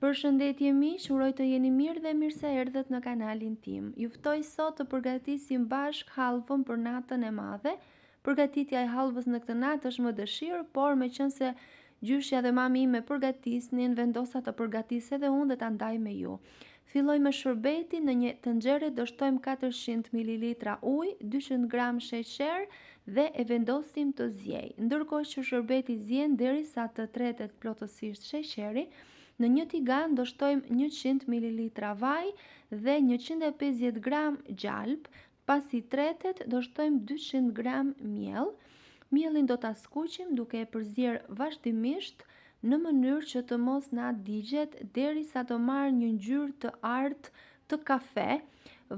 Përshëndetje miq, uroj të jeni mirë dhe mirë se erdhët në kanalin tim. Ju ftoj sot të përgatisim bashk hallvën për natën e madhe. Përgatitja e hallvës në këtë natë është më dëshirë, por meqense gjyshja dhe mami ime përgatisnin, vendosa të përgatis edhe unë dhe ta ndaj me ju. Filloj me shërbetin. Në një tenxhere do shtojmë 400 ml ujë, 200 g sheqer dhe e vendosim të zjej. Ndërkohë që shërbeti zjen derisa të tretet plotësisht sheqeri, në një tigan do shtojmë 100 ml vaj dhe 150 g gjalp. Pasi tretet do shtojmë 200 g miell. Miellin do ta skuqim duke e përzier vazhdimisht në mënyrë që të mos na digjet derisa të marrë një ngjyrë të artë të kafe.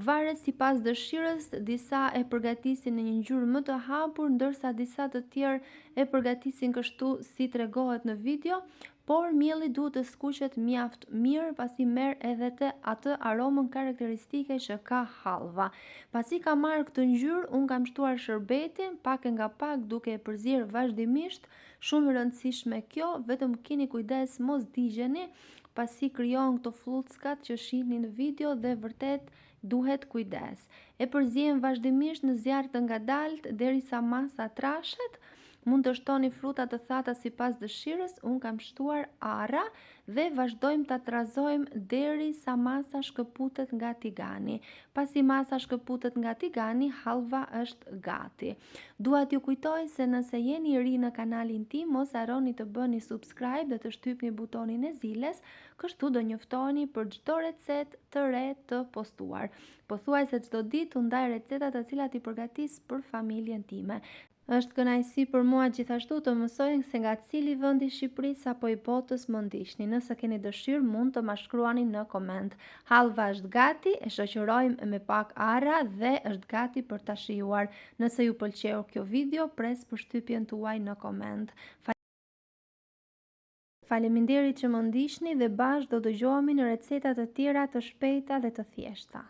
Varet sipas dëshirës, disa e përgatisin në një ngjyrë më të hapur, ndërsa disa të tjerë e përgatisin kështu si tregohet në video, por mielli duhet të skuqet mjaft mirë pasi merr edhe të atë aromën karakteristike që ka hallva. Pasi ka marrë këtë ngjyrë, unë kam shtuar shërbetin pak e nga pak duke e përzier vazhdimisht. Shumë e rëndësishme kjo, vetëm keni kujdes mos digjeni pasi krijon këto fllutçkat që shihni në video dhe vërtet duhet kujdes. E përziejmë vazhdimisht në zjarr të ngadalt derisa masa trashet. Mund të shtoni fruta të thata sipas dëshirës, unë kam shtuar arra dhe vazhdojmë ta trazojmë derisa masa shkëputet nga tigani. Pasi masa shkëputet nga tigani, hallva është gati. Dua t'ju kujtoj se nëse jeni ri në kanalin tim, mos harroni të bëni subscribe dhe të shtypni butonin e ziles, kështu do njoftoni për çdo recet të re të postuar. Pothuajse çdo ditë u ndaj recetat të cilat i përgatis për familjen time. Është kënaqësi për mua gjithashtu të mësoj se nga cili vend i Shqipërisë apo i botës më ndiqni. Nëse keni dëshirë, mund të ma shkruani në koment. Hallva është gati, e shoqërojmë me pak arra dhe është gati për ta shijuar. Nëse ju pëlqeu kjo video, pres përshtypjen tuaj në koment. Faleminderit që më ndiqni dhe bashkë do dëgjohemi në receta të tjera të shpejta dhe të thjeshta.